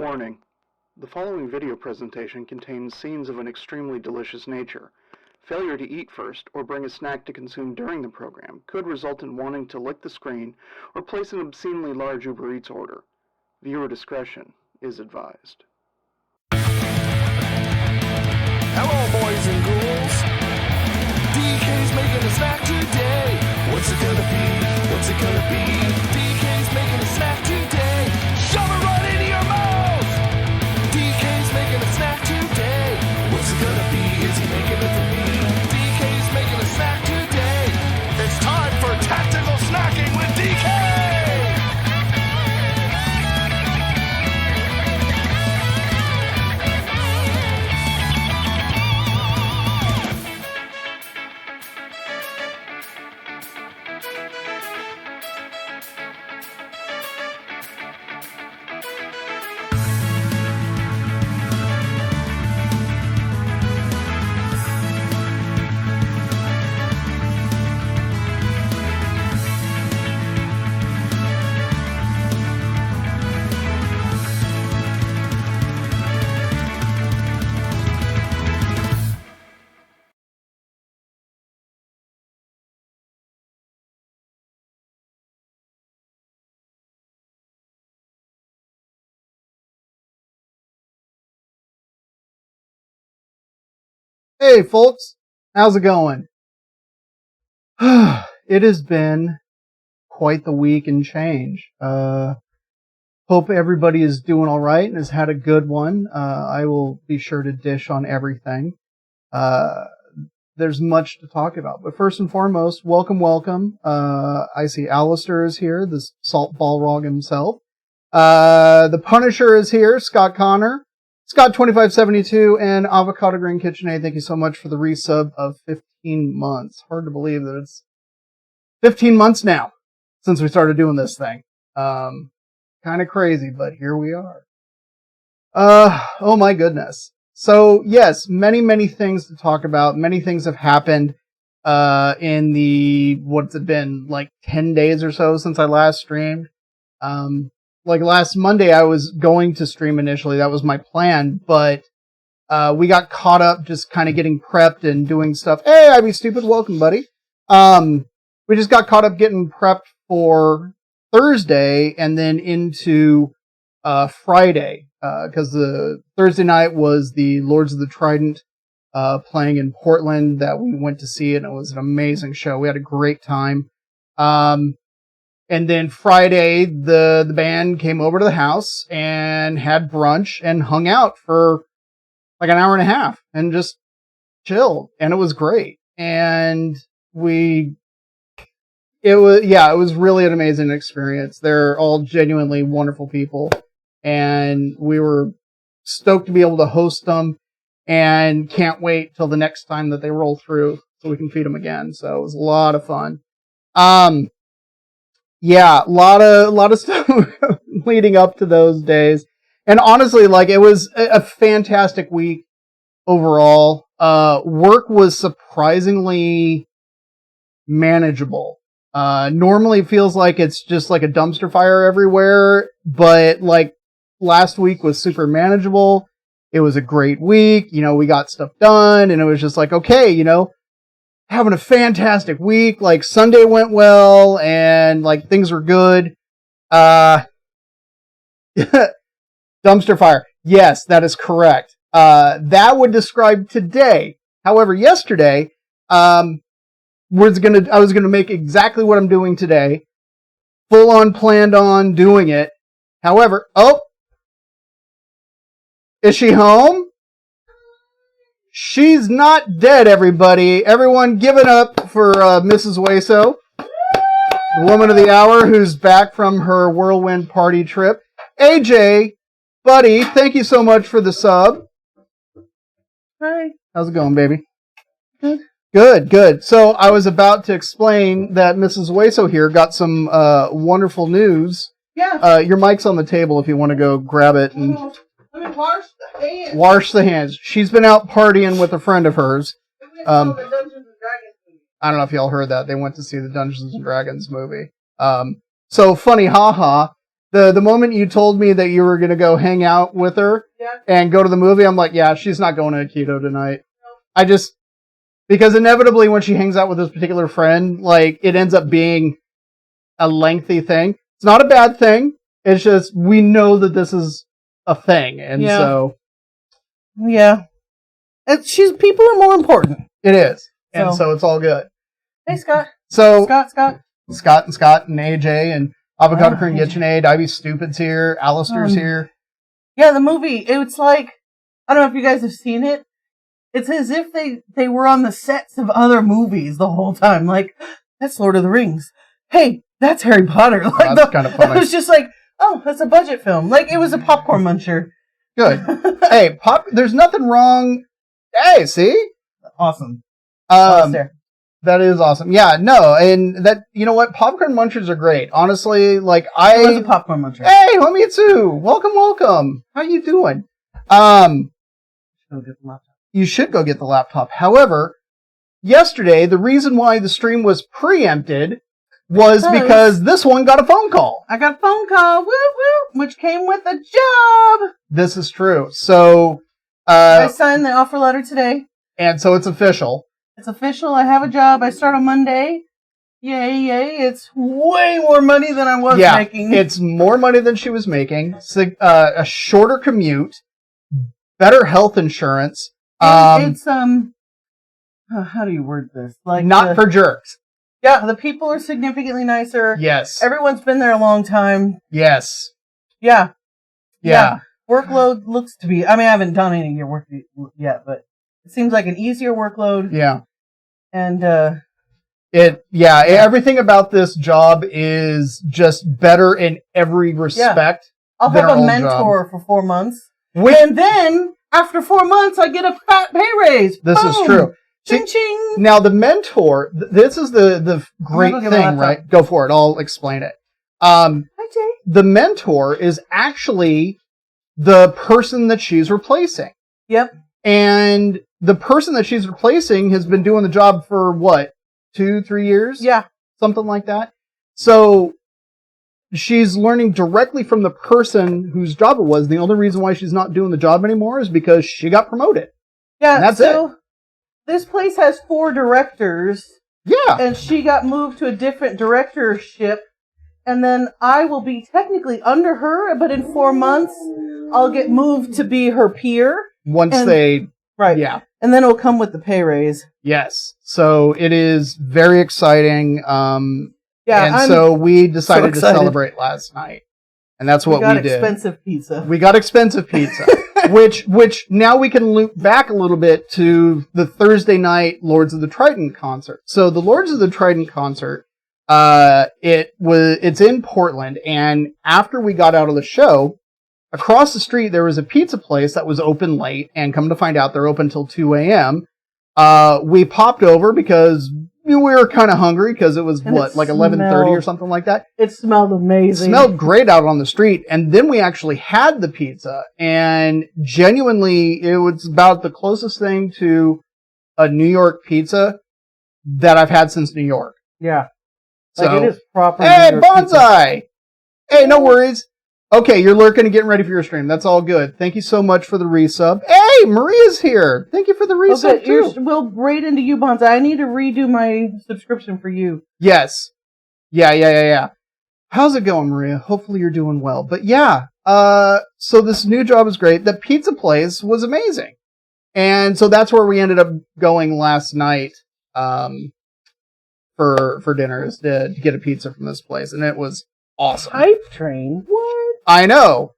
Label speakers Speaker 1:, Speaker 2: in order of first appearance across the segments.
Speaker 1: Warning: the following video presentation contains scenes of an extremely delicious nature. Failure to eat first or bring a snack to consume during the program could result in wanting to lick the screen or place an obscenely large Uber Eats order. Viewer discretion is advised.
Speaker 2: Hello, boys and ghouls. DK's making a snack today. What's it gonna be? What's it gonna be? DK's making a snack today. Shove it right into your mouth. DK's making a snack today. What's it gonna be? Is he making it for me? DK's making a snack today. It's time for tactical snacking with DK.
Speaker 3: Hey folks, how's it going? It has been quite the week and change. Hope everybody is doing alright and has had a good one. I will be sure to dish on everything. There's much to talk about, but first and foremost, welcome. I see Alistair is here, the Salt Balrog himself. The Punisher is here, Scott Connor. Scott2572 and Avocado Green KitchenAid, thank you so much for the resub of 15 months. Hard to believe that it's 15 months now since we started doing this thing. Kind of crazy, but here we are. Oh my goodness. So yes, many things to talk about. Many things have happened in the, what's it been, like 10 days or so since I last streamed. Like last Monday, I was going to stream initially. That was my plan, but we got caught up just kind of getting prepped and doing stuff. Hey, I'd be stupid. Welcome, buddy. We just got caught up getting prepped for Thursday and then into Friday, because the Thursday night was the Lords of the Trident playing in Portland that we went to see, and it was an amazing show. We had a great time. And then Friday, the band came over to the house and had brunch and hung out for like an hour and a half and just chilled. And it was great. And it was really an amazing experience. They're all genuinely wonderful people. And we were stoked to be able to host them and can't wait till the next time that they roll through so we can feed them again. So it was a lot of fun. Yeah, a lot of stuff leading up to those days. And honestly, like, it was a fantastic week overall. Work was surprisingly manageable. Normally it feels like it's just like a dumpster fire everywhere, but like last week was super manageable. It was a great week. You know, we got stuff done and it was just like, okay, you know, having a fantastic week. Like Sunday went well and like things were good. Dumpster fire. Yes, that is correct. That would describe today. However, yesterday, I was gonna make exactly what I'm doing today. Full on planned on doing it. However, is she home? She's not dead, everybody. Everyone give it up for Mrs. Hueso, the woman of the hour who's back from her whirlwind party trip. AJ, buddy, thank you so much for the sub. Hi. How's it going, baby? Good. So I was about to explain that Mrs. Hueso here got some wonderful news. Yeah. Your mic's on the table if you want to go grab it and... Let me wash the hands. She's been out partying with a friend of hers. I don't know if y'all heard that. They went to see the Dungeons and Dragons movie. So funny, haha. The moment you told me that you were going to go hang out with her and go to the movie, I'm like, yeah, she's not going to Aikido tonight. Because inevitably when she hangs out with this particular friend, like, it ends up being a lengthy thing. It's not a bad thing. It's just, we know that this is a thing. And so.
Speaker 4: Yeah. People are more important.
Speaker 3: It is. And so it's all good.
Speaker 4: Hey, Scott.
Speaker 3: So.
Speaker 4: Scott
Speaker 3: And AJ and Avocado Cream KitchenAid, Ivy Stupid's here, Alistair's here.
Speaker 4: Yeah, the movie, it's like, I don't know if you guys have seen it. It's as if they were on the sets of other movies the whole time. Like, that's Lord of the Rings. Hey, that's Harry Potter. Like,
Speaker 3: that's kind of funny.
Speaker 4: It was just like, oh, that's a budget film. Like, it was a popcorn muncher.
Speaker 3: Good. Hey, there's nothing wrong. Hey, see?
Speaker 4: Awesome.
Speaker 3: That is awesome. Yeah, no, and that, you know what? Popcorn munchers are great. Honestly, like,
Speaker 4: I was a popcorn muncher.
Speaker 3: Hey, me too. Welcome. How you doing?
Speaker 4: Go get the laptop.
Speaker 3: You should go get the laptop. However, yesterday, the reason why the stream was preempted was because this one got a phone call.
Speaker 4: I got a phone call, woo woo, which came with a job.
Speaker 3: This is true. So,
Speaker 4: I signed the offer letter today.
Speaker 3: And so it's official.
Speaker 4: It's official. I have a job. I start on Monday. Yay. It's way more money than I was making.
Speaker 3: It's more money than she was making. A shorter commute. Better health insurance.
Speaker 4: It's, how do you word this? Like,
Speaker 3: not for jerks.
Speaker 4: Yeah, the people are significantly nicer.
Speaker 3: Yes.
Speaker 4: Everyone's been there a long time.
Speaker 3: Yes.
Speaker 4: Yeah. Workload looks to be, I mean, I haven't done any of your work yet, but it seems like an easier workload.
Speaker 3: Yeah.
Speaker 4: And,
Speaker 3: everything about this job is just better in every respect.
Speaker 4: I'll have a mentor for 4 months. And then, after 4 months, I get a fat pay raise.
Speaker 3: This is true.
Speaker 4: Ching ching.
Speaker 3: Now, the mentor, this is the great thing, right? Go for it. I'll explain it.
Speaker 4: Hi, Jay.
Speaker 3: The mentor is actually the person that she's replacing.
Speaker 4: Yep.
Speaker 3: And the person that she's replacing has been doing the job for what? 2-3 years?
Speaker 4: Yeah.
Speaker 3: Something like that. So she's learning directly from the person whose job it was. The only reason why she's not doing the job anymore is because she got promoted.
Speaker 4: Yeah.
Speaker 3: And that's it.
Speaker 4: This place has 4 directors.
Speaker 3: Yeah.
Speaker 4: And she got moved to a different directorship. And then I will be technically under her, but in 4 months, I'll get moved to be her peer.
Speaker 3: Right. Yeah.
Speaker 4: And then it'll come with the pay raise.
Speaker 3: Yes. So it is very exciting. So we decided to celebrate last night. And that's what we did. We got expensive pizza. which now we can loop back a little bit to the Thursday night Lords of the Trident concert. So the Lords of the Trident concert, it's in Portland, and after we got out of the show, across the street there was a pizza place that was open late, and come to find out they're open till 2 a.m. We popped over because we were kind of hungry because it was like 11:30 or something like that.
Speaker 4: It smelled amazing.
Speaker 3: It smelled great out on the street. And then we actually had the pizza, and genuinely it was about the closest thing to a New York pizza that I've had since New York.
Speaker 4: Yeah.
Speaker 3: So,
Speaker 4: like it is proper.
Speaker 3: Hey, Bonsai! Hey, no worries. Okay, you're lurking and getting ready for your stream. That's all good. Thank you so much for the resub. Hey, Maria's here. Thank you for the resub, too.
Speaker 4: We'll right into you, Bonsai. I need to redo my subscription for you.
Speaker 3: Yes. Yeah. How's it going, Maria? Hopefully you're doing well. But yeah, so this new job is great. The pizza place was amazing. And so that's where we ended up going last night for dinner, is to get a pizza from this place. And it was awesome.
Speaker 4: Hype train? What?
Speaker 3: I know.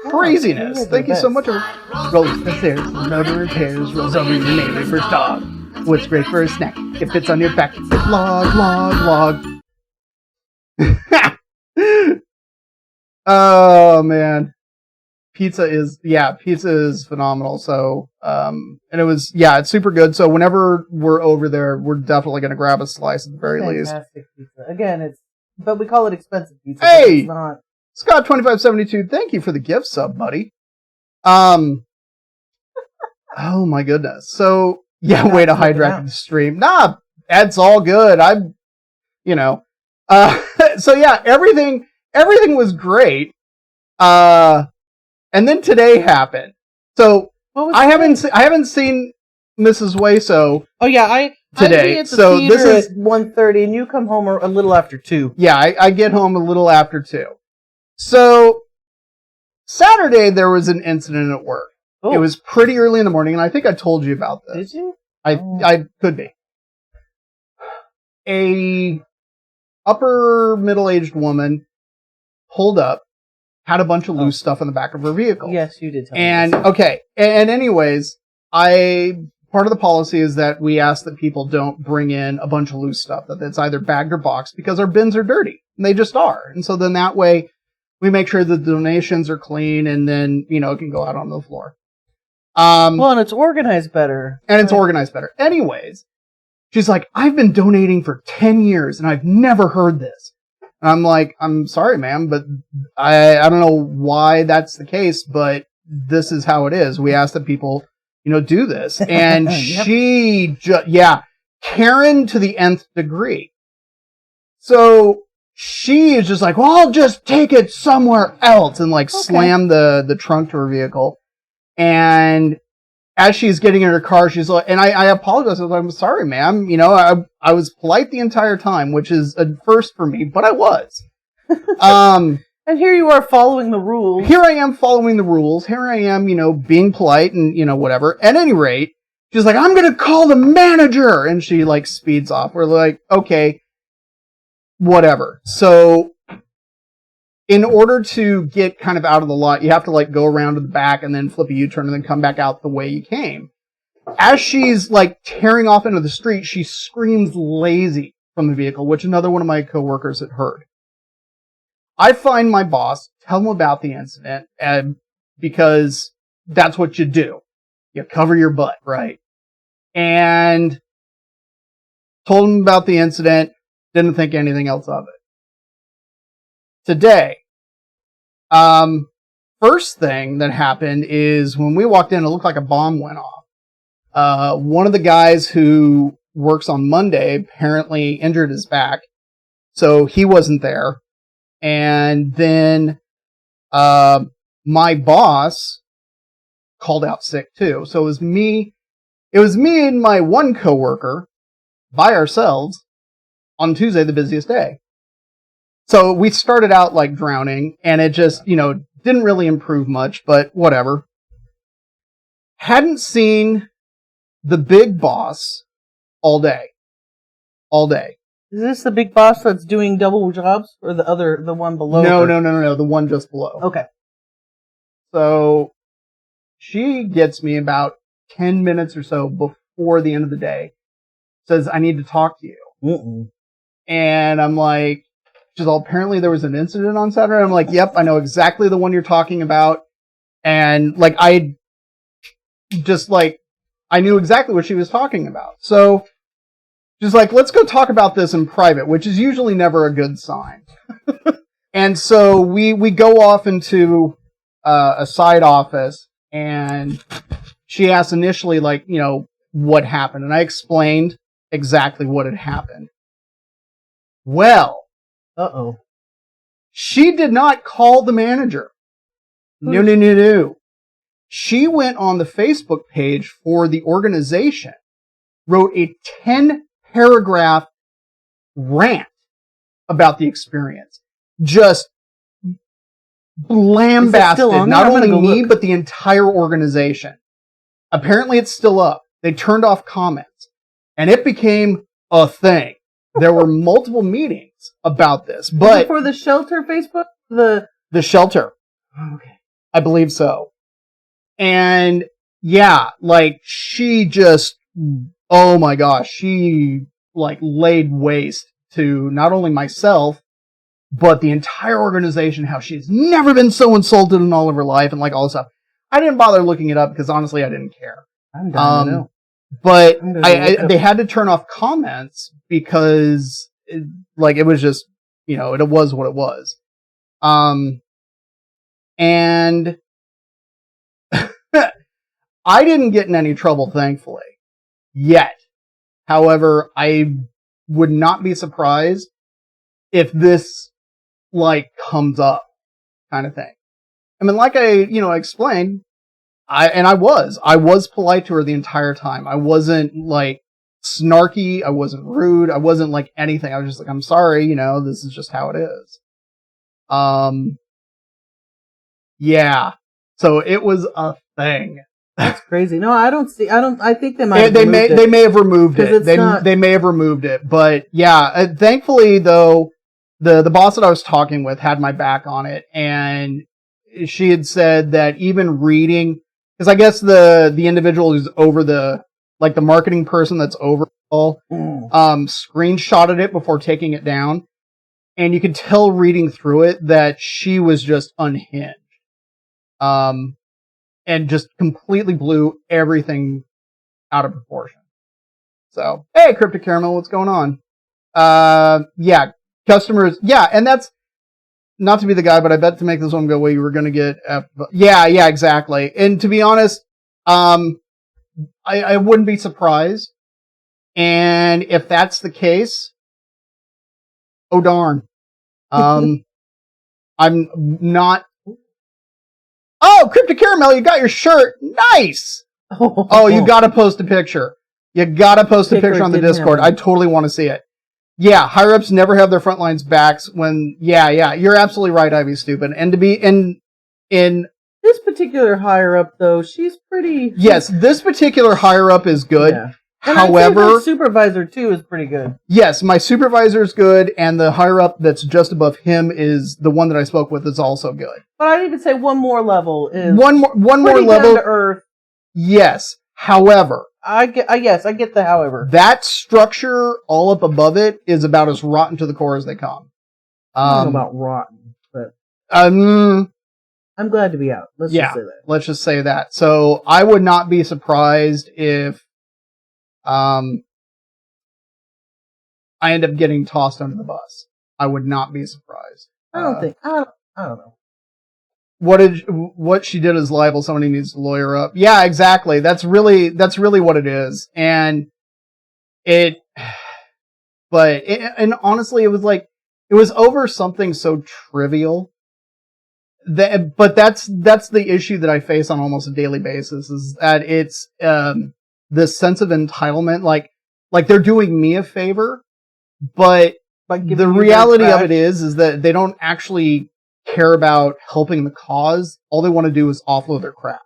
Speaker 3: Craziness. Thank you so much. Rolls the stairs, no to repairs, rolls over your neighbor's dog. What's great for a snack? It fits on your back. It's like log. Oh, man. Pizza is phenomenal. So, and it was, it's super good. So whenever we're over there, we're definitely going to grab a slice at the very least.
Speaker 4: Fantastic pizza. Again, but we call it expensive pizza.
Speaker 3: Hey!
Speaker 4: It's not.
Speaker 3: Scott2572, thank you for the gift sub, buddy. Oh my goodness. So, way to hydrate the stream. Nah, that's all good. So yeah, everything was great. And then today happened. So
Speaker 4: What was
Speaker 3: I
Speaker 4: today?
Speaker 3: haven't seen Mrs. Waso.
Speaker 4: Oh yeah, I'd
Speaker 3: Today.
Speaker 4: be at the
Speaker 3: So
Speaker 4: theater
Speaker 3: this is-
Speaker 4: at 1:30, and you come home a little after 2.
Speaker 3: Yeah, I get home a little after 2. So Saturday there was an incident at work.
Speaker 4: Oh,
Speaker 3: It was pretty early in the morning, and I think I told you about this.
Speaker 4: Did you?
Speaker 3: I could be. A upper middle-aged woman pulled up, had a bunch of loose stuff in the back of her vehicle.
Speaker 4: Yes, you did tell
Speaker 3: And
Speaker 4: me this.
Speaker 3: okay, and anyways, part of the policy is that we ask that people don't bring in a bunch of loose stuff that's either bagged or boxed because our bins are dirty. And they just are. And so then that way we make sure the donations are clean and then, it can go out on the floor.
Speaker 4: Well, and it's organized better.
Speaker 3: And it's organized better. Anyways, she's like, I've been donating for 10 years and I've never heard this. And I'm like, I'm sorry, ma'am, but I don't know why that's the case, but this is how it is. We ask that people, do this. And
Speaker 4: Yep.
Speaker 3: she, Karen to the nth degree. So she is just like, well, I'll just take it somewhere else and slam the trunk to her vehicle. And as she's getting in her car, she's like, and I apologize. I was like, I'm sorry, ma'am. I was polite the entire time, which is a first for me, but I was.
Speaker 4: And here you are following the rules.
Speaker 3: Here I am following the rules. Here I am, being polite and, whatever. At any rate, she's like, I'm going to call the manager. And she speeds off. We're like, okay, whatever. So in order to get kind of out of the lot, you have to go around to the back and then flip a U-turn and then come back out the way you came. As she's tearing off into the street, she screams lazy from the vehicle, which another one of my coworkers had heard. I find my boss, tell him about the incident, because that's what you do. You cover your butt, right? And told him about the incident, didn't think anything else of it. Today, first thing that happened is when we walked in, it looked like a bomb went off. One of the guys who works on Monday apparently injured his back, so he wasn't there. And then my boss called out sick too. So it was me and my one coworker by ourselves on Tuesday, the busiest day. So we started out drowning, and it just, didn't really improve much, but whatever. Hadn't seen the big boss all day.
Speaker 4: Is this the big boss that's doing double jobs, or the one below?
Speaker 3: No, the one just below.
Speaker 4: Okay.
Speaker 3: So she gets me about 10 minutes or so before the end of the day, says, I need to talk to you.
Speaker 4: Mm-mm.
Speaker 3: And I'm like, she's all, apparently there was an incident on Saturday. I'm like, yep, I know exactly the one you're talking about. And I knew exactly what she was talking about. So she's like, let's go talk about this in private, which is usually never a good sign. And so we go off into a side office, and she asked initially, what happened. And I explained exactly what had happened. Well,
Speaker 4: Uh-oh.
Speaker 3: she did not call the manager. No. She went on the Facebook page for the organization, wrote a 10-paragraph rant about the experience. Just lambasted not only me, but the entire organization. Apparently it's still up. They turned off comments. And it became a thing. There were multiple meetings about this, but
Speaker 4: for the shelter Facebook,
Speaker 3: the shelter,
Speaker 4: okay,
Speaker 3: I believe so. And yeah, she just, oh my gosh, she laid waste to not only myself, but the entire organization. How she's never been so insulted in all of her life, and all this stuff. I didn't bother looking it up because honestly, I didn't care.
Speaker 4: I'm down to know.
Speaker 3: But they had to turn off comments because it was just, it was what it was. And I didn't get in any trouble, thankfully, yet. However, I would not be surprised if this, comes up, kind of thing. I mean, like I explained, I was polite to her the entire time. I wasn't like snarky. I wasn't rude. I wasn't like anything. I was just like, I'm sorry, this is just how it is. Yeah. So it was a thing.
Speaker 4: That's crazy. No, I think they might.
Speaker 3: They may have removed it. They may have removed it, but yeah. Thankfully, though, the boss that I was talking with had my back on it, and she had said that even reading, because I guess the individual who's over the marketing person that's over all, screenshotted it before taking it down, and you could tell reading through it that she was just unhinged. And just completely blew everything out of proportion. So, hey, Cryptic Caramel, what's going on? Yeah, customers, yeah, and that's not to be the guy, but I bet to make this one go away, you were going to get yeah, exactly. And to be honest, I wouldn't be surprised. And if that's the case, oh darn. I'm not. Oh, Cryptic Caramel, you got your shirt. Nice. Oh, you got to post a picture. You got to post a picture on the Discord. I totally want to see it. Yeah, higher ups never have their front lines backs when. Yeah, you're absolutely right, Ivy Stupid. And to be in
Speaker 4: this particular higher up though, she's pretty.
Speaker 3: Yes, this particular higher up is good. Yeah.
Speaker 4: And
Speaker 3: however,
Speaker 4: my supervisor too is pretty good.
Speaker 3: Yes, my supervisor is good, and the higher up that's just above him is the one that I spoke with is also good.
Speaker 4: But I'd even say one more level is
Speaker 3: one more level.
Speaker 4: Down to earth.
Speaker 3: Yes, however,
Speaker 4: I get the however.
Speaker 3: That structure all up above it is about as rotten to the core as they come.
Speaker 4: I don't know about rotten, but
Speaker 3: I'm
Speaker 4: glad to be out. Let's just say that.
Speaker 3: Let's just say that. So I would not be surprised if I end up getting tossed under the bus. I would not be surprised.
Speaker 4: I don't know.
Speaker 3: What she did is libel. Somebody needs to lawyer up. Yeah, exactly. That's really what it is. And and honestly, it was over something so trivial. But that's the issue that I face on almost a daily basis, is that it's this sense of entitlement, like they're doing me a favor, but the reality of it is that they don't actually care about helping the cause. All they want to do is offload their crap.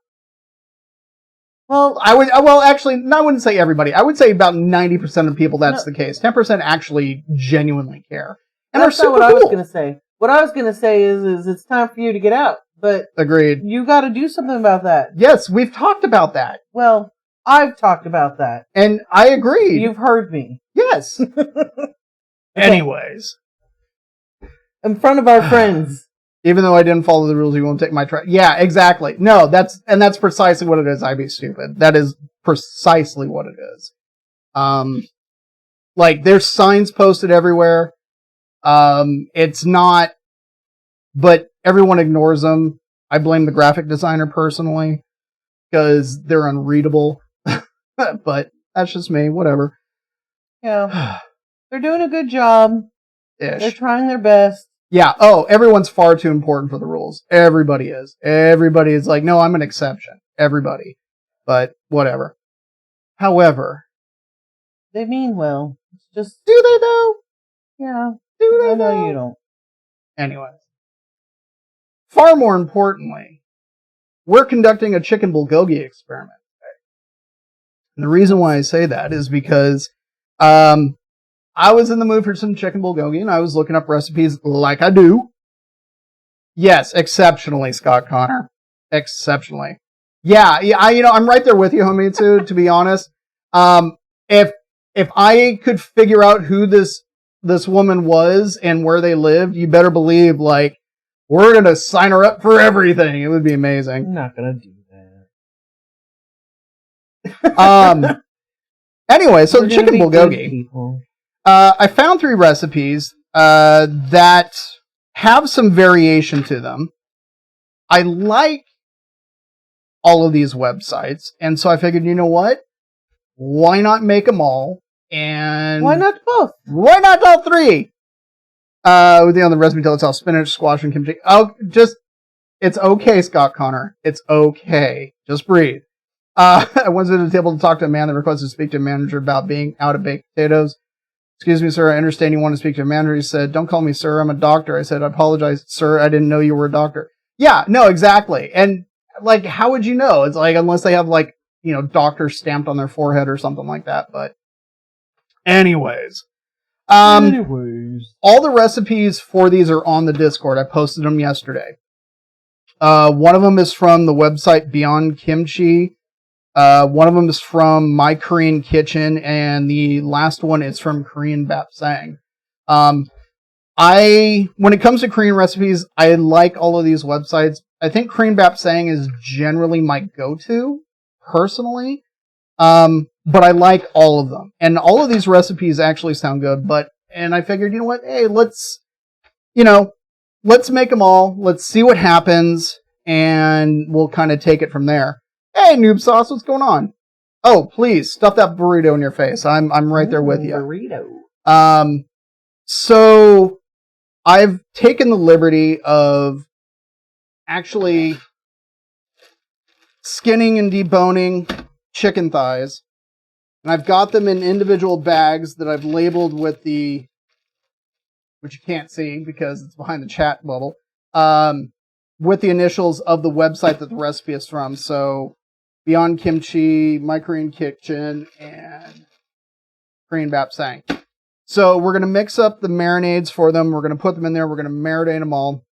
Speaker 4: Well,
Speaker 3: I wouldn't say everybody. I would say about 90% of people that's the case. 10% actually genuinely care. And
Speaker 4: that's not what I was going to say. What I was going to say is it's time for you to get out. But
Speaker 3: agreed.
Speaker 4: You got to do something about that.
Speaker 3: Yes, we've talked about that.
Speaker 4: Well, I've talked about that.
Speaker 3: And I agree.
Speaker 4: You've heard me.
Speaker 3: Yes. Anyways.
Speaker 4: In front of our friends.
Speaker 3: Even though I didn't follow the rules, you won't take my trash. Yeah, exactly. No, that's precisely what it is. I'd be stupid. That is precisely what it is. There's signs posted everywhere. It's not, but everyone ignores them. I blame the graphic designer personally because they're unreadable. But that's just me. Whatever.
Speaker 4: Yeah, they're doing a good job.
Speaker 3: Ish.
Speaker 4: They're trying their best.
Speaker 3: Yeah. Oh, everyone's far too important for the rules. Everybody is. Everybody is like, no, I'm an exception. Everybody. But whatever. However.
Speaker 4: They mean well. It's just.
Speaker 3: Do they though?
Speaker 4: Yeah.
Speaker 3: Do they
Speaker 4: I know
Speaker 3: though?
Speaker 4: you don't.
Speaker 3: Anyways. Far more importantly, we're conducting a chicken bulgogi experiment today. And the reason why I say that is because, I was in the mood for some chicken bulgogi, and I was looking up recipes like I do. Yes, exceptionally, Scott Connor. Exceptionally. Yeah, I'm right there with you, Homitsu, to be honest. If I could figure out who this woman was and where they lived, you better believe, we're going to sign her up for everything. It would be amazing.
Speaker 4: I'm not going to do that.
Speaker 3: Anyway, so the chicken bulgogi. I found 3 recipes that have some variation to them. I like all of these websites, and so I figured, you know what? Why not make them all? And
Speaker 4: why not both?
Speaker 3: Why not all 3? On the recipe, tell us how spinach, squash, and kimchi. Oh, just It's okay, Scott Connor. It's okay. Just breathe. I once visited a table to talk to a man that requested to speak to a manager about being out of baked potatoes. Excuse me, sir. I understand you want to speak to a manager. He said, don't call me sir. I'm a doctor. I said, I apologize, sir. I didn't know you were a doctor. Yeah, no, exactly. And like, how would you know? It's like, unless they have like, doctor stamped on their forehead or something like that. But anyways, all the recipes for these are on the Discord. I posted them yesterday. One of them is from the website Beyond Kimchi. One of them is from My Korean Kitchen, and the last one is from Korean Bapsang. When it comes to Korean recipes, I like all of these websites. I think Korean Bapsang is generally my go-to, personally. But I like all of them. And all of these recipes actually sound good, and I figured, you know what? Hey, let's make them all. Let's see what happens, and we'll kind of take it from there. Hey, Noob Sauce, what's going on? Oh, please, stuff that burrito in your face. I'm right there with you.
Speaker 4: Burrito.
Speaker 3: So I've taken the liberty of actually skinning and deboning chicken thighs. And I've got them in individual bags that I've labeled with which you can't see because it's behind the chat bubble, with the initials of the website that the recipe is from. So Beyond Kimchi, My Korean Kitchen, and Korean Bapsang. So we're going to mix up the marinades for them. We're going to put them in there. We're going to marinate them all.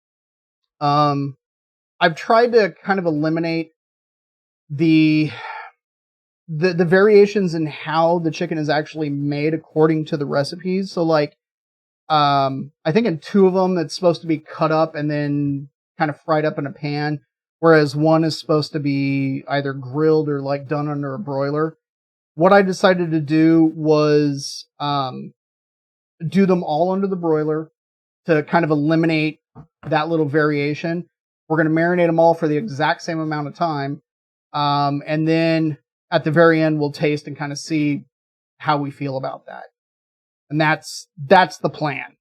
Speaker 3: I've tried to kind of eliminate the variations in how the chicken is actually made according to the recipes. So like, I think in 2 of them, it's supposed to be cut up and then kind of fried up in a pan, whereas one is supposed to be either grilled or like done under a broiler. What I decided to do was do them all under the broiler to kind of eliminate that little variation. We're going to marinate them all for the exact same amount of time. And then at the very end, we'll taste and kind of see how we feel about that. And that's the plan.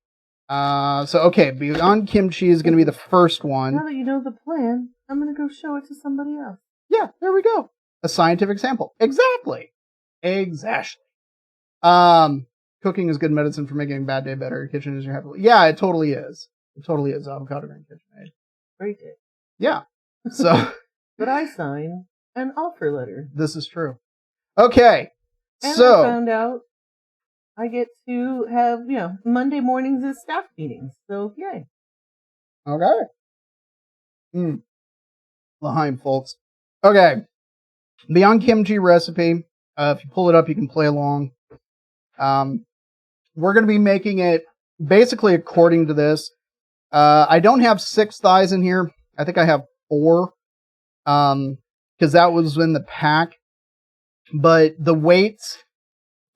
Speaker 3: Okay, Beyond Kimchi is going to be the first one.
Speaker 4: Now that you know the plan, I'm going to go show it to somebody else.
Speaker 3: Yeah, there we go. A scientific sample. Exactly. Cooking is good medicine for making a bad day better. Your kitchen is your happy. Yeah, it totally is. It totally is. Avocado green KitchenAid.
Speaker 4: Great day.
Speaker 3: Yeah. So.
Speaker 4: But I signed an offer letter.
Speaker 3: This is true. Okay.
Speaker 4: And
Speaker 3: so.
Speaker 4: I found out I get to have, Monday mornings as staff meetings. So, yay.
Speaker 3: Okay. L'chaim, folks. Okay. Beyond Kimchi recipe. If you pull it up, you can play along. We're going to be making it basically according to this. I don't have 6 thighs in here. I think I have 4. Because that was in the pack. But the weights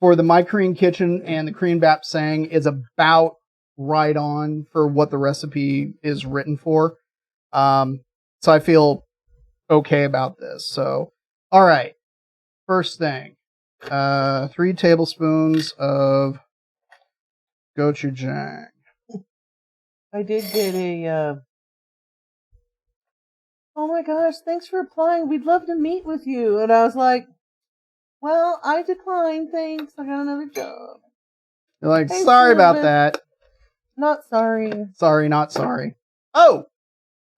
Speaker 3: for the My Korean Kitchen and the Korean Bapsang is about right on for what the recipe is written for. So I feel okay about this. So, all right. First thing, 3 tablespoons of gochujang.
Speaker 4: I did get oh my gosh, thanks for applying. We'd love to meet with you. And I was like, well, I declined. Thanks. I got another job.
Speaker 3: You're like,
Speaker 4: Thanks,
Speaker 3: sorry about
Speaker 4: Elizabeth.
Speaker 3: that.
Speaker 4: Not sorry.
Speaker 3: Sorry, not sorry. Oh,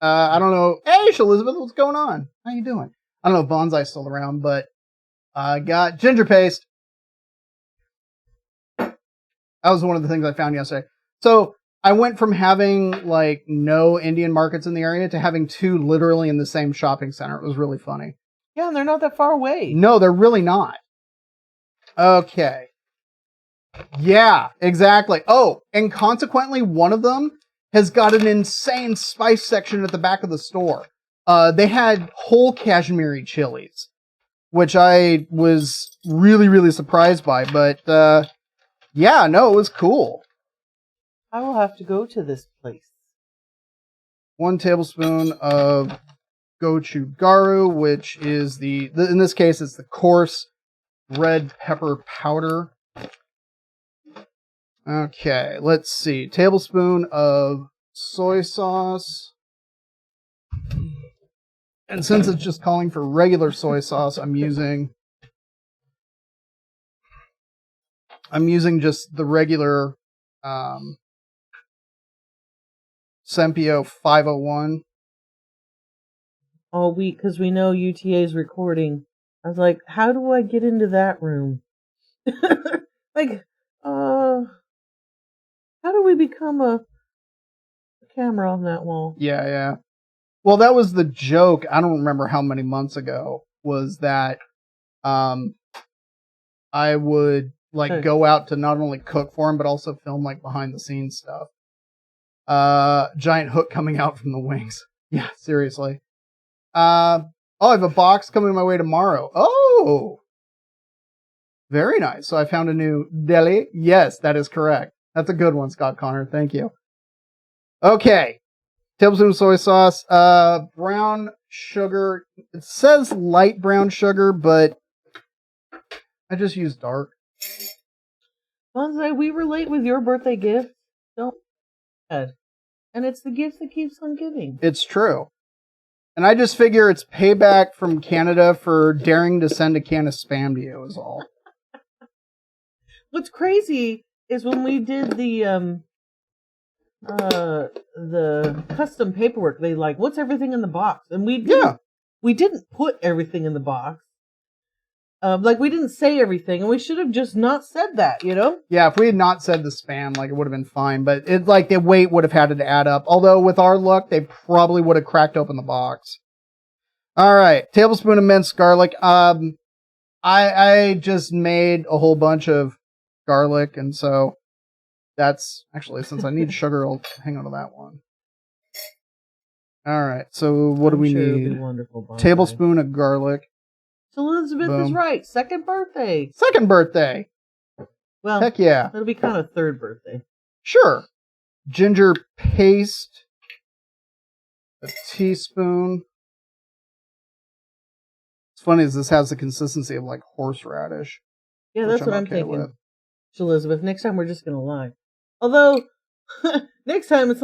Speaker 3: I don't know. Hey, Elizabeth, what's going on? How you doing? I don't know if Bonsai's still around, but I got ginger paste. That was one of the things I found yesterday. So I went from having like no Indian markets in the area to having 2 literally in the same shopping center. It was really funny.
Speaker 4: Yeah, and they're not that far away.
Speaker 3: No, they're really not. Okay. Yeah, exactly. Oh, and consequently, one of them has got an insane spice section at the back of the store. They had whole Kashmiri chilies, which I was really, really surprised by. But yeah, no, it was cool.
Speaker 4: I will have to go to this place.
Speaker 3: 1 tablespoon of gochugaru, which is in this case, it's the coarse red pepper powder. Okay, let's see. Tablespoon of soy sauce. And since it's just calling for regular soy sauce, I'm using just the regular Sempio 501.
Speaker 4: All week, because we know UTA's recording. I was like, how do I get into that room? Like, how do we become a camera on that wall?
Speaker 3: Yeah. Well, that was the joke. I don't remember how many months ago was that I would go out to not only cook for him, but also film like behind the scenes stuff. Giant hook coming out from the wings. Yeah, seriously. I have a box coming my way tomorrow. Oh, very nice. So I found a new deli. Yes, that is correct. That's a good one, Scott Connor. Thank you. Okay. Tablespoon of soy sauce. Brown sugar. It says light brown sugar, but I just use dark.
Speaker 4: Bonsai, we relate with your birthday gift. Don't. And it's the gift that keeps on giving.
Speaker 3: It's true. And I just figure it's payback from Canada for daring to send a can of Spam to you is all.
Speaker 4: What's crazy is when we did the custom paperwork, they like, what's everything in the box? And we didn't put everything in the box. We didn't say everything, and we should have just not said that, you know?
Speaker 3: Yeah, if we had not said the Spam, it would have been fine. But the weight would have had to add up. Although, with our luck, they probably would have cracked open the box. All right, tablespoon of minced garlic. I just made a whole bunch of garlic, and so that's actually, since I need sugar, I'll hang on to that one. All right, so what do we need?
Speaker 4: Wonderful,
Speaker 3: tablespoon of garlic.
Speaker 4: So Elizabeth is right. Second birthday. Well,
Speaker 3: heck yeah.
Speaker 4: It'll be kind of third birthday.
Speaker 3: Sure. Ginger paste. A teaspoon. It's funny as this has the consistency of horseradish.
Speaker 4: Yeah, that's what I'm thinking. So Elizabeth, next time we're just going to lie. Although, next time it's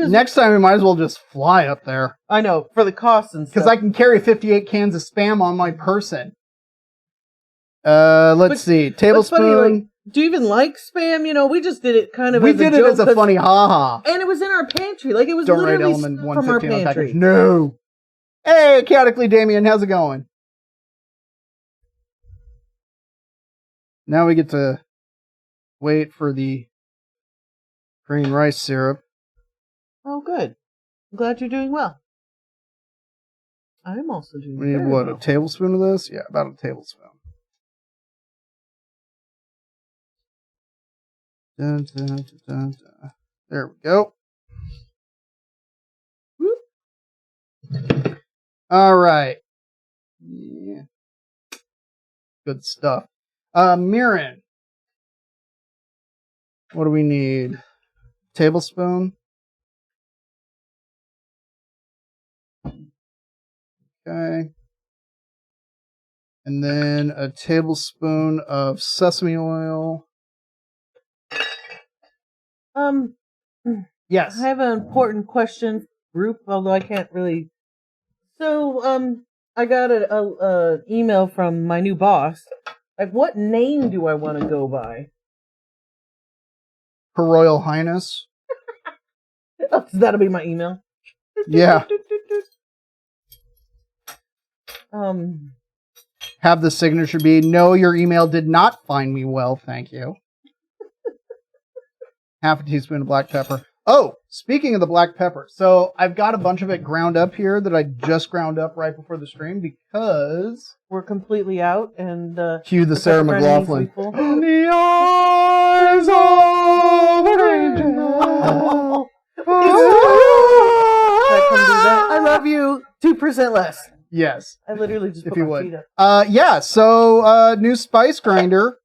Speaker 4: next time we might as well just fly up there. I know, for the cost and stuff.
Speaker 3: Because I can carry 58 cans of Spam on my person. Let's see. Tablespoon.
Speaker 4: Funny, do you even like Spam? You know, we just did it kind of
Speaker 3: as a joke. We did it as a funny ha-ha.
Speaker 4: And it was in our pantry. It was literally from our pantry.
Speaker 3: No. Hey, chaotically Damien, how's it going? Now we get to wait for the green rice syrup.
Speaker 4: Oh, good. I'm glad you're doing well. I'm also doing well.
Speaker 3: We need, what, a tablespoon of this? Yeah, about a tablespoon. Dun, dun, dun, dun, dun. There we go. Whoop. All right. Yeah. Good stuff. Mirin. What do we need? Tablespoon. Okay. And then a tablespoon of sesame oil. Yes.
Speaker 4: I have an important question, group, although I can't really. So, I got an email from my new boss. What name do I want to go by?
Speaker 3: Her Royal Highness.
Speaker 4: Oh, so that'll be my email.
Speaker 3: Yeah. Have the signature be, no, your email did not find me well, thank you. Half a teaspoon of black pepper. Oh, speaking of the black pepper, so I've got a bunch of it ground up here that I just ground up right before the stream because
Speaker 4: we're completely out and
Speaker 3: cue the Sarah McLachlan. The eyes of an angel.
Speaker 4: I love you. 2% less.
Speaker 3: Yes.
Speaker 4: I literally just put my feet up.
Speaker 3: Yeah, so new spice grinder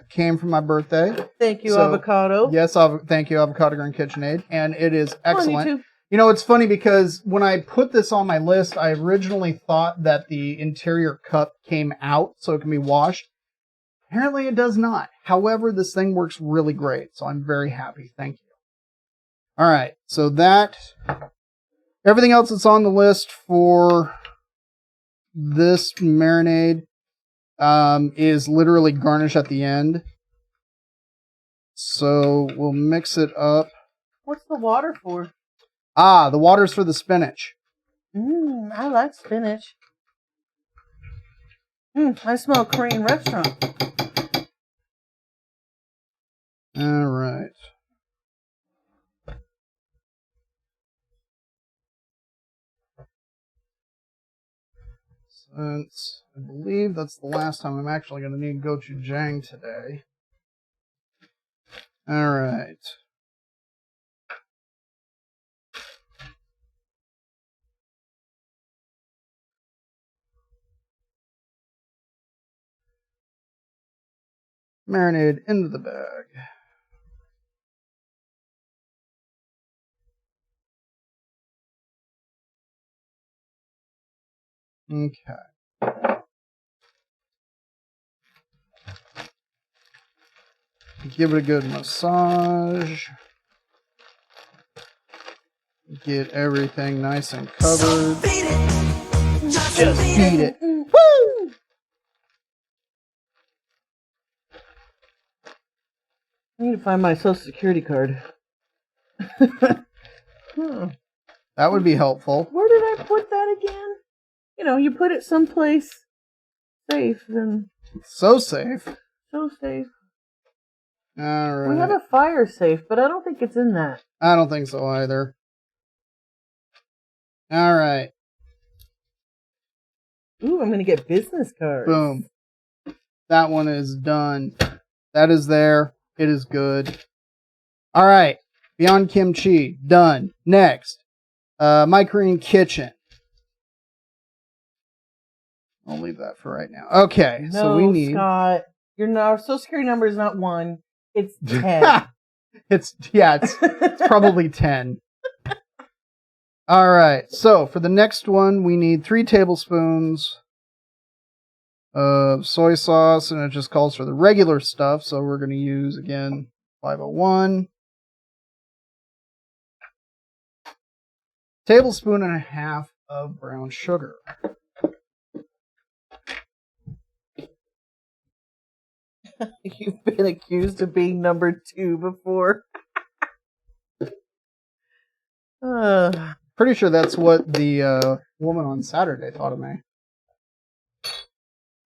Speaker 3: came from my birthday.
Speaker 4: Thank you, Avocado.
Speaker 3: Yes, thank you, Avocado Green KitchenAid. And it is excellent. You know, it's funny because when I put this on my list, I originally thought that the interior cup came out so it can be washed. Apparently it does not. However, this thing works really great, so I'm very happy. Thank you. All right, so that Everything else that's on the list for this marinade is literally garnish at the end. So we'll mix it up.
Speaker 4: What's the water for?
Speaker 3: Ah, the water's for the spinach.
Speaker 4: I like spinach. I smell Korean restaurant.
Speaker 3: All right. Since I believe that's the last time I'm actually going to need gochujang today. All right. Marinade into the bag. Okay. Give it a good massage. Get everything nice and covered. Just beat it. Woo!
Speaker 4: I need to find my Social Security card.
Speaker 3: That would be helpful.
Speaker 4: Where did I put that again? You know, you put it someplace safe, then
Speaker 3: So safe.
Speaker 4: so safe.
Speaker 3: All right.
Speaker 4: We have a fire safe, but I don't think it's in that.
Speaker 3: I don't think so either. All right.
Speaker 4: Ooh, I'm gonna get business cards.
Speaker 3: Boom. That one is done. That is there. It is good. All right. Beyond Kimchi. Done. Next. My Korean Kitchen. I'll leave that for right now. Okay.
Speaker 4: No,
Speaker 3: so we need.
Speaker 4: Scott, your Social Security number is not 1. It's 10.
Speaker 3: it's probably 10. All right. So for the next one, we need 3 tablespoons of soy sauce, and it just calls for the regular stuff. So we're going to use, again, 501. Tablespoon and a half of brown sugar.
Speaker 4: You've been accused of being number 2 before.
Speaker 3: Pretty sure that's what the woman on Saturday thought of me.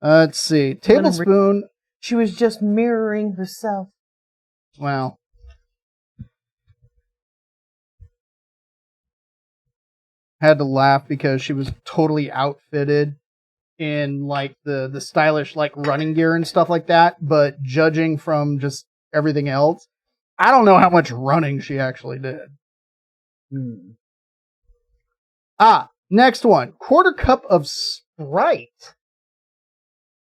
Speaker 3: Let's see. Tablespoon.
Speaker 4: She was just mirroring herself.
Speaker 3: Well. Had to laugh because she was totally outfitted in like the stylish like running gear and stuff like that, but judging from just everything else, I don't know how much running she actually did. Next one. 1/4 cup of Sprite.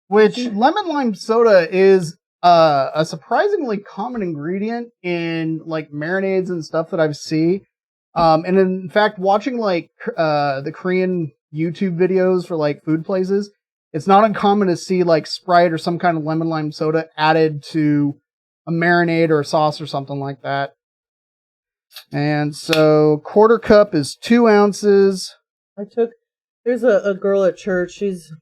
Speaker 3: Which lemon lime soda is a surprisingly common ingredient in like marinades and stuff that I've seen. And in fact, watching like the Korean YouTube videos for like food places, it's not uncommon to see like Sprite or some kind of lemon lime soda added to a marinade or a sauce or something like that. And so 1/4 cup is 2 ounces.
Speaker 4: There's a girl at church. She's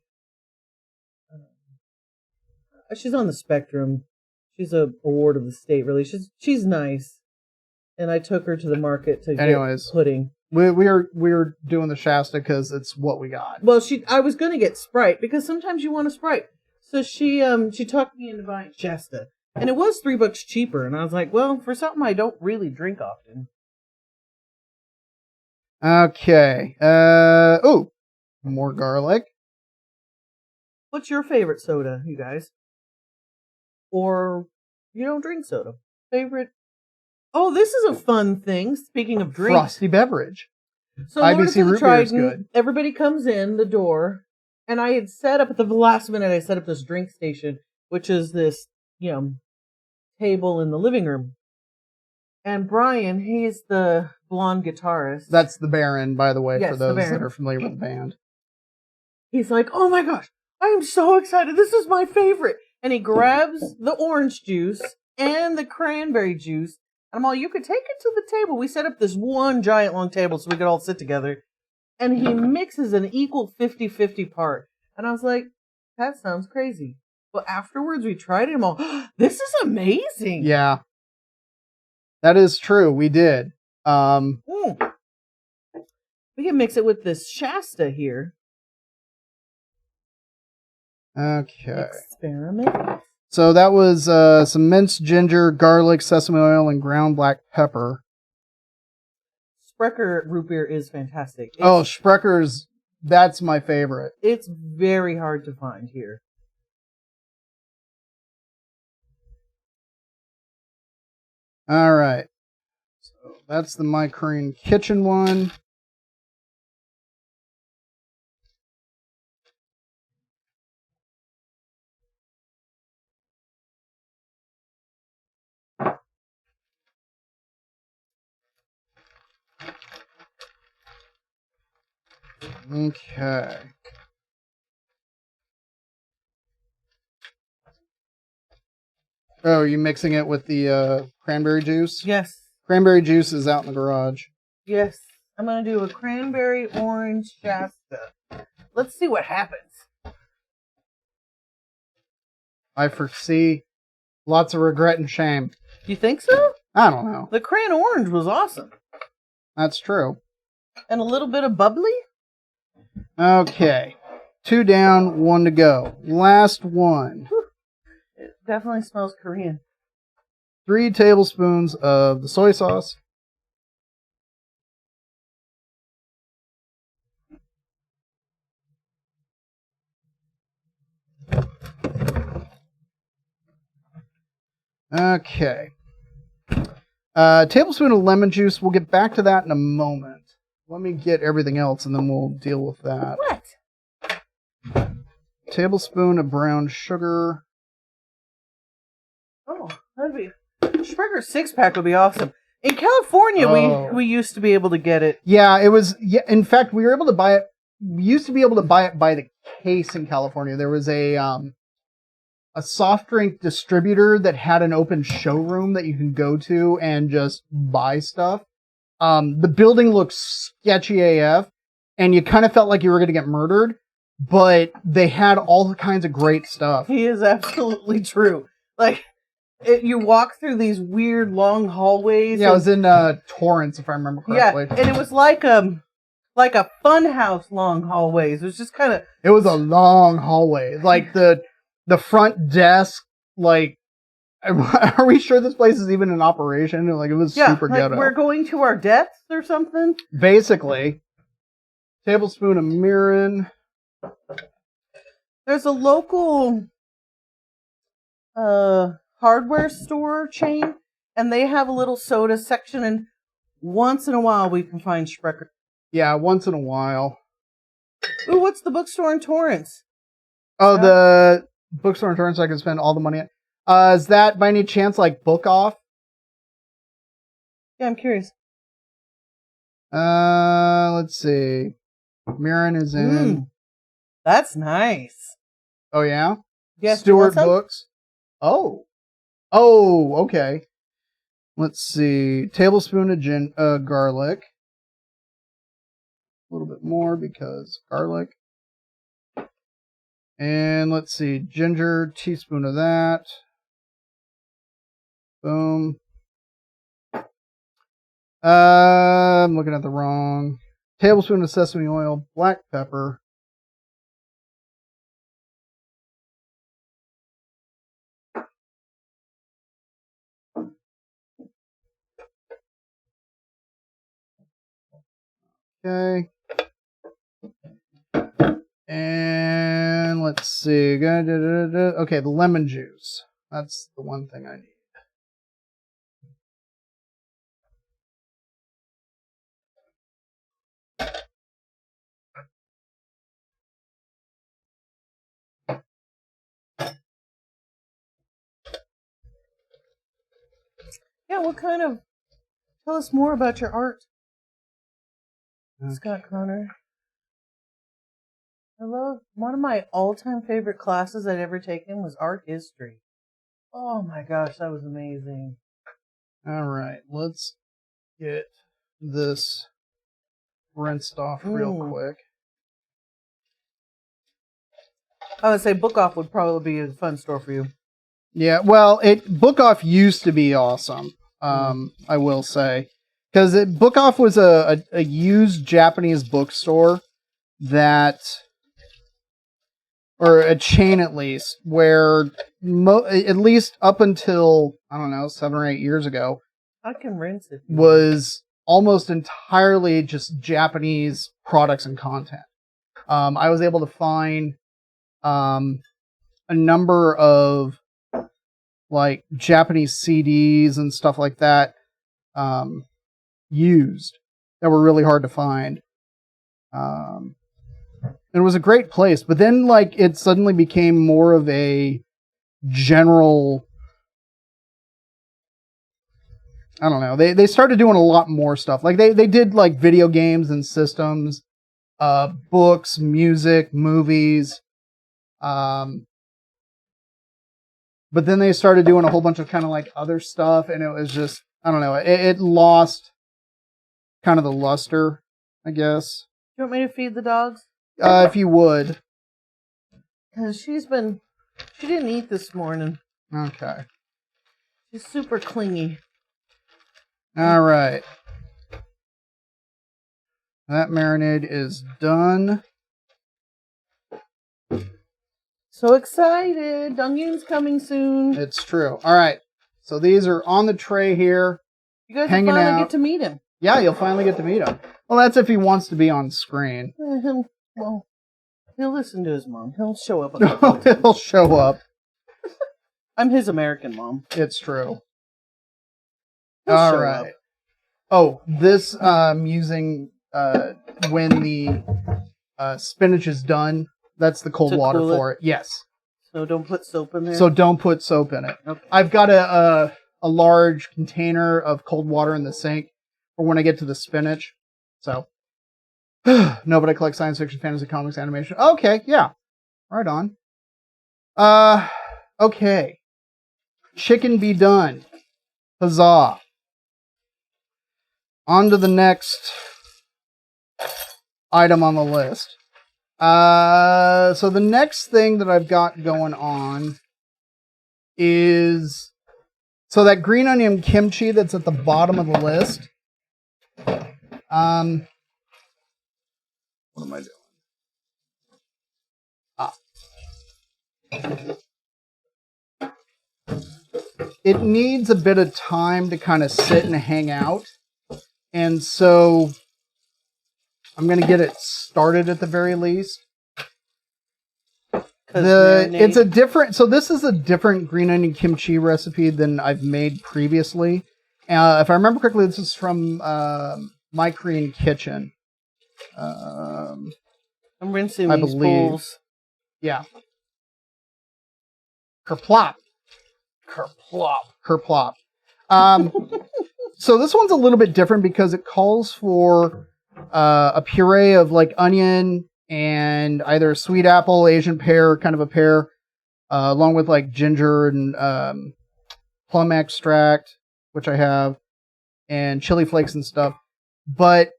Speaker 4: on the spectrum. She's a ward of the state, really. She's nice. And I took her to the market to get pudding.
Speaker 3: We are doing the Shasta because it's what we got.
Speaker 4: Well, I was going to get Sprite because sometimes you want a Sprite. So she talked me into buying Shasta, and it was $3 cheaper. And I was like, well, for something I don't really drink often.
Speaker 3: Okay. More garlic.
Speaker 4: What's your favorite soda, you guys? Or you don't drink soda? Favorite? Oh, this is a fun thing. Speaking of drinks.
Speaker 3: Frosty beverage.
Speaker 4: So
Speaker 3: IBC root beer is good.
Speaker 4: Everybody comes in the door, and I had set up at the last minute. I set up this drink station, which is this, table in the living room. And Brian, he's the blonde guitarist.
Speaker 3: That's the Baron, by the way,
Speaker 4: yes,
Speaker 3: for those that are familiar with the band.
Speaker 4: He's like, oh my gosh, I am so excited. This is my favorite. And he grabs the orange juice and the cranberry juice I'm all, you could take it to the table. We set up this one giant long table so we could all sit together. And he mixes an equal 50-50 part. And I was like, that sounds crazy. But afterwards we tried it and I'm all, this is amazing.
Speaker 3: Yeah. That is true. We did.
Speaker 4: We can mix it with this Shasta here.
Speaker 3: Okay.
Speaker 4: Experiment.
Speaker 3: So that was some minced ginger, garlic, sesame oil, and ground black pepper.
Speaker 4: Sprecher root beer is fantastic.
Speaker 3: Sprecher's, that's my favorite.
Speaker 4: It's very hard to find here.
Speaker 3: All right. So that's the My Korean Kitchen one. Okay. Oh, are you mixing it with the cranberry juice?
Speaker 4: Yes.
Speaker 3: Cranberry juice is out in the garage.
Speaker 4: Yes. I'm going to do a cranberry orange Shasta. Let's see what happens.
Speaker 3: I foresee lots of regret and shame.
Speaker 4: You think so?
Speaker 3: I don't know.
Speaker 4: The cran orange was awesome.
Speaker 3: That's true.
Speaker 4: And a little bit of bubbly?
Speaker 3: Okay. 2 down, 1 to go. Last one.
Speaker 4: It definitely smells Korean.
Speaker 3: 3 tablespoons of the soy sauce. Okay. Tablespoon of lemon juice. We'll get back to that in a moment. Let me get everything else and then we'll deal with that.
Speaker 4: What?
Speaker 3: Tablespoon of brown sugar.
Speaker 4: Oh, that'd be... Sprecher 6-pack would be awesome. In California, we used to be able to get it.
Speaker 3: Yeah, it was... Yeah, in fact, we were able to buy it... We used to be able to buy it by the case in California. There was a soft drink distributor that had an open showroom that you can go to and just buy stuff. The building looked sketchy AF, and you kind of felt like you were going to get murdered, but they had all kinds of great stuff.
Speaker 4: He is absolutely true. Like, you walk through these weird long hallways.
Speaker 3: Yeah, it was in Torrance, if I remember correctly.
Speaker 4: Yeah, and it was like a funhouse long hallways. It was just kind of...
Speaker 3: It was a long hallway. Like, the front desk, like, are we sure this place is even in operation? Like, it was super ghetto.
Speaker 4: We're going to our deaths or something?
Speaker 3: Basically. Tablespoon of mirin.
Speaker 4: There's a local hardware store chain, and they have a little soda section, and once in a while we can find Sprecher.
Speaker 3: Yeah, once in a while.
Speaker 4: Ooh, what's the bookstore in Torrance?
Speaker 3: Oh, the bookstore in Torrance I can spend all the money at. Is that by any chance like Book Off?
Speaker 4: Yeah, I'm curious.
Speaker 3: Let's see. Mirin is in.
Speaker 4: That's nice.
Speaker 3: Oh, yeah?
Speaker 4: Yes,
Speaker 3: Stewart Books. Oh, okay. Let's see. Tablespoon of garlic. A little bit more because garlic. And let's see. Ginger, teaspoon of that. Boom. I'm looking at the wrong. Tablespoon of sesame oil, black pepper. Okay. And let's see. Okay, the lemon juice. That's the one thing I need.
Speaker 4: Yeah, tell us more about your art, Scott Connor. One of my all-time favorite classes I'd ever taken was art history. Oh my gosh, that was amazing.
Speaker 3: All right, let's get this rinsed off real quick.
Speaker 4: I would say Book Off would probably be a fun store for you.
Speaker 3: Yeah, well, Book Off used to be awesome. I will say, because Book Off was a used Japanese bookstore that, or a chain at least, where at least up until, I don't know, 7 or 8 years ago,
Speaker 4: I can rinse it.
Speaker 3: was almost entirely just Japanese products and content. I was able to find a number of like Japanese CDs and stuff like that used that were really hard to find. It was a great place, but then like it suddenly became more of a general, I don't know, they started doing a lot more stuff. Like they did like video games and systems, books, music, movies, but then they started doing a whole bunch of kind of like other stuff, and it was just, I don't know, it lost kind of the luster, I guess.
Speaker 4: You want me to feed the dogs?
Speaker 3: If you would.
Speaker 4: Because she didn't eat this morning.
Speaker 3: Okay.
Speaker 4: She's super clingy.
Speaker 3: All right. That marinade is done.
Speaker 4: So excited. Dungyun's coming soon.
Speaker 3: It's true. All right. So these are on the tray here.
Speaker 4: You guys will
Speaker 3: hanging
Speaker 4: finally
Speaker 3: out.
Speaker 4: get to meet him.
Speaker 3: Yeah, you'll finally get to meet him. Well, that's if he wants to be on screen.
Speaker 4: He'll listen to his mom. He'll show up.
Speaker 3: He'll show up.
Speaker 4: I'm his American mom.
Speaker 3: It's true.
Speaker 4: He'll
Speaker 3: All
Speaker 4: show
Speaker 3: right.
Speaker 4: up.
Speaker 3: Oh, this I'm using when the spinach is done. That's the cold
Speaker 4: To
Speaker 3: water
Speaker 4: cool it?
Speaker 3: for it. Yes.
Speaker 4: So don't put soap in there?
Speaker 3: So don't put soap in it.
Speaker 4: Okay.
Speaker 3: I've got a large container of cold water in the sink for when I get to the spinach. So, no, but I collect science fiction, fantasy, comics, animation. Okay, yeah. Right on. Okay. Chicken be done. Huzzah. On to the next item on the list. So the next thing that I've got going on is, so that green onion kimchi that's at the bottom of the list. What am I doing? It needs a bit of time to kind of sit and hang out. And so I'm going to get it started at the very least. It's a different, so this is a different green onion kimchi recipe than I've made previously. If I remember correctly, this is from My Korean Kitchen.
Speaker 4: I'm rinsing
Speaker 3: I
Speaker 4: these
Speaker 3: believe.
Speaker 4: bowls.
Speaker 3: Yeah. Kerplop. Kerplop. So this one's a little bit different because it calls for a puree of like onion and either a sweet apple, Asian pear, kind of a pear, along with like ginger and plum extract, which I have, and chili flakes and stuff. But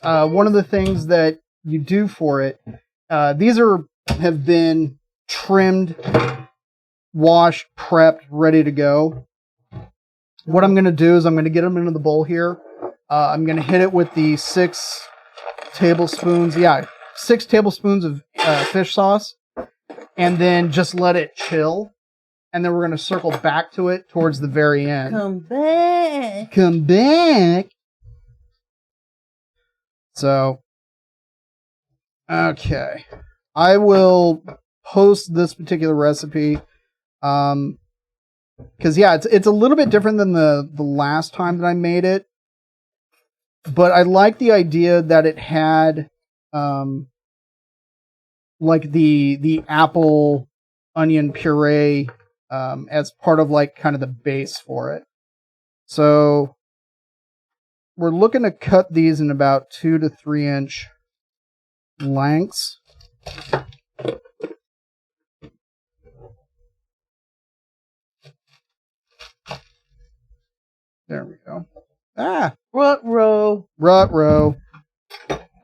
Speaker 3: one of the things that you do for it, these have been trimmed, washed, prepped, ready to go. What I'm going to do is I'm going to get them into the bowl here. I'm going to hit it with the 6 tablespoons of fish sauce, and then just let it chill. And then we're going to circle back to it towards the very end.
Speaker 4: Come back.
Speaker 3: Come back. So, okay. I will post this particular recipe. Because, yeah, it's a little bit different than the last time that I made it. But I like the idea that it had, like, the apple onion puree as part of, like, kind of the base for it. So, we're looking to cut these in about 2 to 3 inch lengths. There we go. Ah!
Speaker 4: Ruh-roh.
Speaker 3: Ruh-roh.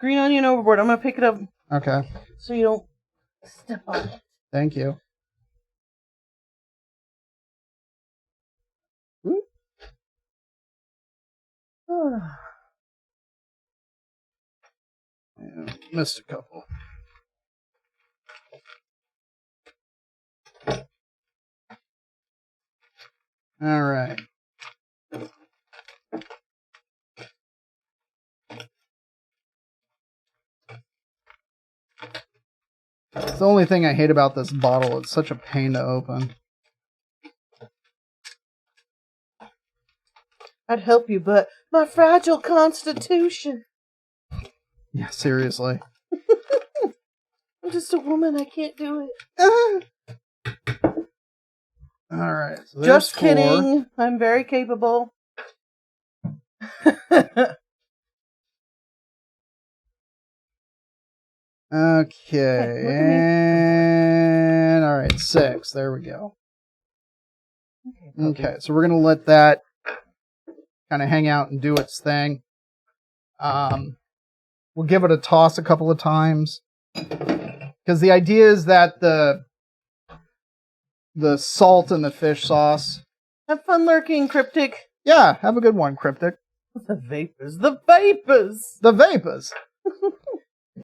Speaker 4: Green onion overboard. I'm going to pick it up
Speaker 3: Okay.
Speaker 4: so you don't step on it.
Speaker 3: Thank you. Whoop. Yeah, missed a couple. All right. It's the only thing I hate about this bottle. It's such a pain to open.
Speaker 4: I'd help you, but my fragile constitution.
Speaker 3: Yeah, seriously.
Speaker 4: I'm just a woman. I can't do it.
Speaker 3: All right. So
Speaker 4: Just
Speaker 3: there's 4.
Speaker 4: kidding. I'm very capable.
Speaker 3: Okay.
Speaker 4: Look at me.
Speaker 3: And all right, 6. There we go. Okay, so we're gonna let that kind of hang out and do its thing. We'll give it a toss a couple of times because the idea is that the salt in the fish sauce.
Speaker 4: Have fun lurking, Cryptic.
Speaker 3: Yeah, have a good one, Cryptic.
Speaker 4: The vapors. The vapors.
Speaker 3: The vapors.